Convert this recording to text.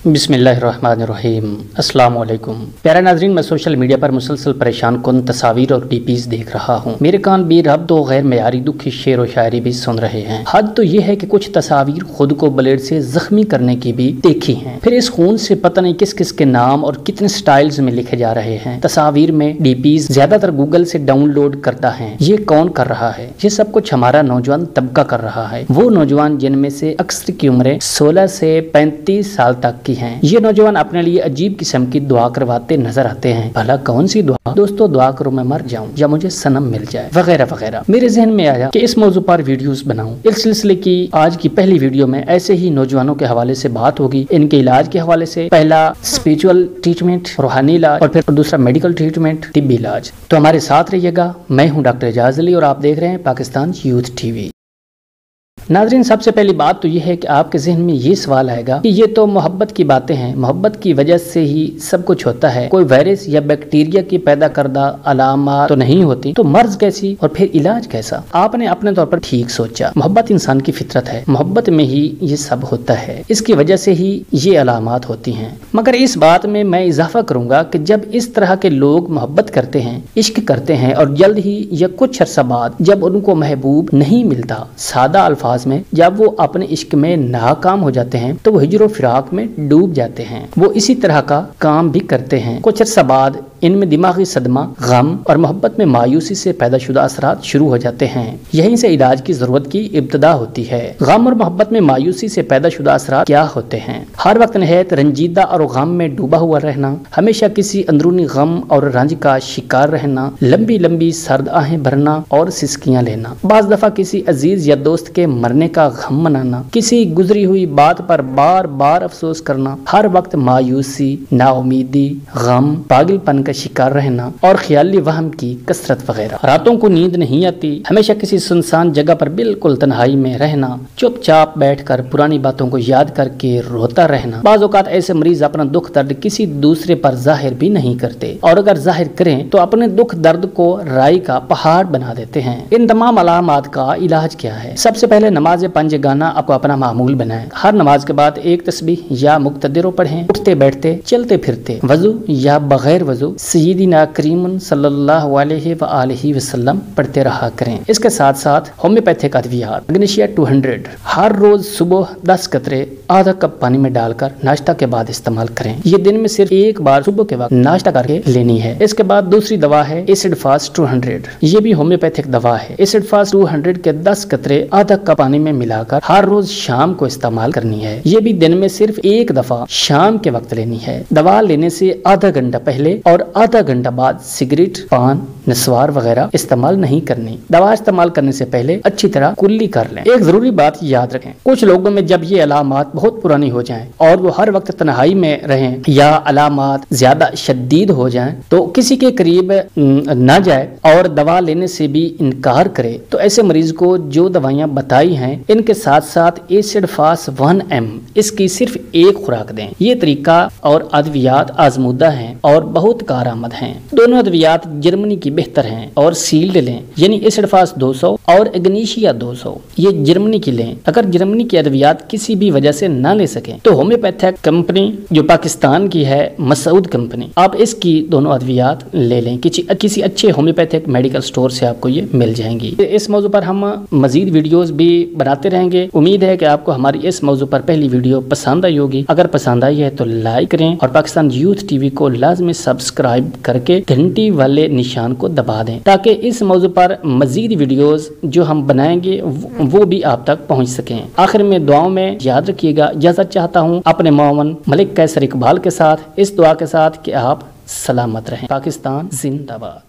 बिस्मिल्लाहिर्रहमानिर्रहीम। अस्सलाम वालेकुम। प्यारे नाज़रीन, मैं सोशल मीडिया पर मुसलसल परेशान कुन तस्वीर और डीपीज़ देख रहा हूँ। मेरे कान भी रब तो गैर मेयारी दुखी शेर व शायरी भी सुन रहे हैं। हद तो ये है कि कुछ तस्वीर खुद को ब्लेड से जख्मी करने की भी देखी हैं। फिर इस खून से पता नहीं किस किस के नाम और कितने स्टाइल्स में लिखे जा रहे हैं। तस्वीर में डीपीज़ ज्यादातर गूगल से डाउनलोड करता है। ये कौन कर रहा है? ये सब कुछ हमारा नौजवान तबका कर रहा है। वो नौजवान जिनमें से अक्सर की उम्रें 16 से 35 साल तक की हैं। ये नौजवान अपने लिए अजीब किस्म की दुआ करवाते नजर आते हैं। भला कौन सी दुआ? दोस्तों, दुआ करो मैं मर जाऊं या मुझे सनम मिल जाए, वगैरह वगैरह। मेरे जहन में आया कि इस मौजू पर वीडियोस बनाऊं। इस सिलसिले की आज की पहली वीडियो में ऐसे ही नौजवानों के हवाले से बात होगी, इनके इलाज के हवाले से। पहला स्पिरिचुअल ट्रीटमेंट, रूहानी इलाज, और फिर दूसरा मेडिकल ट्रीटमेंट, तिब्बी इलाज। तो हमारे साथ रहिएगा। मैं हूँ डॉक्टर एजाज अली और आप देख रहे हैं पाकिस्तान यूथ टीवी। नाज़रीन, सबसे पहली बात तो यह है कि आपके जहन में ये सवाल आएगा कि ये तो मोहब्बत की बातें हैं, मोहब्बत की वजह से ही सब कुछ होता है, कोई वायरस या बैक्टीरिया की पैदा करदा अलामत तो नहीं होती, तो मर्ज कैसी और फिर इलाज कैसा? आपने अपने तौर पर ठीक सोचा। मोहब्बत इंसान की फितरत है, मोहब्बत में ही ये सब होता है, इसकी वजह से ही ये अलामत होती हैं। मगर इस बात में मैं इजाफा करूंगा कि जब इस तरह के लोग मोहब्बत करते हैं, इश्क करते हैं और जल्द ही या कुछ अर्सा बाद जब उनको महबूब नहीं मिलता, सादा अल्फाज में जब वो अपने इश्क में नाकाम हो जाते हैं, तो वो हिजर फिराक में डूब जाते हैं। वो इसी तरह का काम भी करते हैं। कुछ अर्सा बाद इनमें दिमागी सदमा, गम और मोहब्बत में मायूसी से पैदाशुदा असरात शुरू हो जाते हैं। यहीं से इलाज की जरूरत की इब्तदा होती है। गम और मोहब्बत में मायूसी से पैदाशुदा असरात क्या होते हैं? हर वक्त निहायत रंजीदा और गम में डूबा हुआ रहना, हमेशा किसी अंदरूनी गम और रंज का शिकार रहना, लंबी लंबी सर्द आहें भरना और सिसकियां लेना, बाज दफा किसी अजीज या दोस्त के मरने का गम मनाना, किसी गुजरी हुई बात पर बार बार अफसोस करना, हर वक्त मायूसी, नाउमीदी, गम, पागलपन का शिकार रहना और ख्याली वहम की कसरत वगैरह। रातों को नींद नहीं आती, हमेशा किसी सुनसान जगह पर बिल्कुल तन्हाई में रहना, चुपचाप बैठकर पुरानी बातों को याद करके रोता रहना। बाज़ औक़ात ऐसे मरीज अपना दुख दर्द किसी दूसरे पर जाहिर भी नहीं करते, और अगर जाहिर करें तो अपने दुख दर्द को राई का पहाड़ बना देते हैं। इन तमाम अलामात का इलाज क्या है? सबसे पहले नमाज पंज गाना आपको अपना मामूल बनाएं। हर नमाज के बाद एक तस्बीह या मुक्तदिरो पढ़ें। उठते बैठते, चलते फिरते, वजू या बगैर वजू सय्यिदना करीम सल्लल्लाहु अलैहि व आलिहि वसल्लम पढ़ते रहा करें। इसके साथ साथ होम्योपैथिक अद्वियात मैग्नीशिया 200 हर रोज सुबह 10 कतरे आधा कप पानी में डालकर नाश्ता के बाद इस्तेमाल करें। ये दिन में सिर्फ एक बार सुबह के वक्त नाश्ता करके लेनी है। इसके बाद दूसरी दवा है एसिड फास्ट 200। ये भी होम्योपैथिक दवा है। एसिड फास्ट 200 के 10 कतरे आधा कप पानी में मिलाकर हर रोज शाम को इस्तेमाल करनी है। ये भी दिन में सिर्फ एक दफा शाम के वक्त लेनी है। दवा लेने से आधा घंटा पहले और आधा घंटा बाद सिगरेट, पान, नस्वार वगैरह इस्तेमाल नहीं करनी। दवा इस्तेमाल करने से पहले अच्छी तरह कुल्ली कर लें। एक जरूरी बात याद रखें, कुछ लोगों में जब ये अलामात बहुत पुरानी हो जाएं और वो हर वक्त तन्हाई में रहें या अलामात ज्यादा शदीद हो जाएं, तो किसी के करीब न जाए और दवा लेने से भी इनकार करे, तो ऐसे मरीज को जो दवाइयाँ बताई हैं इनके साथ साथ एसिड फास्ट 1 इसकी सिर्फ एक खुराक दें। ये तरीका और अद्वियात आजमूदा हैं और बहुत कारआमद हैं। दोनों अद्वियात जर्मनी की बेहतर हैं और सील्ड लें, यानी एसिड फास्ट 200 और एग्नीशिया 200 ये जर्मनी की लें। अगर जर्मनी की अद्वियात किसी भी वजह से ना ले सकें तो होम्योपैथिक कंपनी जो पाकिस्तान की है, मसूद कंपनी, आप इसकी दोनों अद्वियात ले लें। किसी अच्छे होम्योपैथिक मेडिकल स्टोर से आपको ये मिल जाएंगी। इस मौजू पर हम मजीद वीडियोस भी बनाते रहेंगे। उम्मीद है कि आपको हमारी इस मौजू पर पहली वीडियो पसंद आई होगी। अगर पसंद आई है तो लाइक करें और पाकिस्तान यूथ टीवी को लाजमी सब्सक्राइब करके घंटी वाले निशान को दबा दें, ताकि इस मौजू पर मजीद वीडियोस जो हम बनाएंगे वो भी आप तक पहुंच सकें। आखिर में दुआओं में याद रखिएगा। इजाजत चाहता हूं अपने मोमन मलिक कैसर इकबाल के साथ, इस दुआ के साथ कि आप सलामत रहें। पाकिस्तान जिंदाबाद।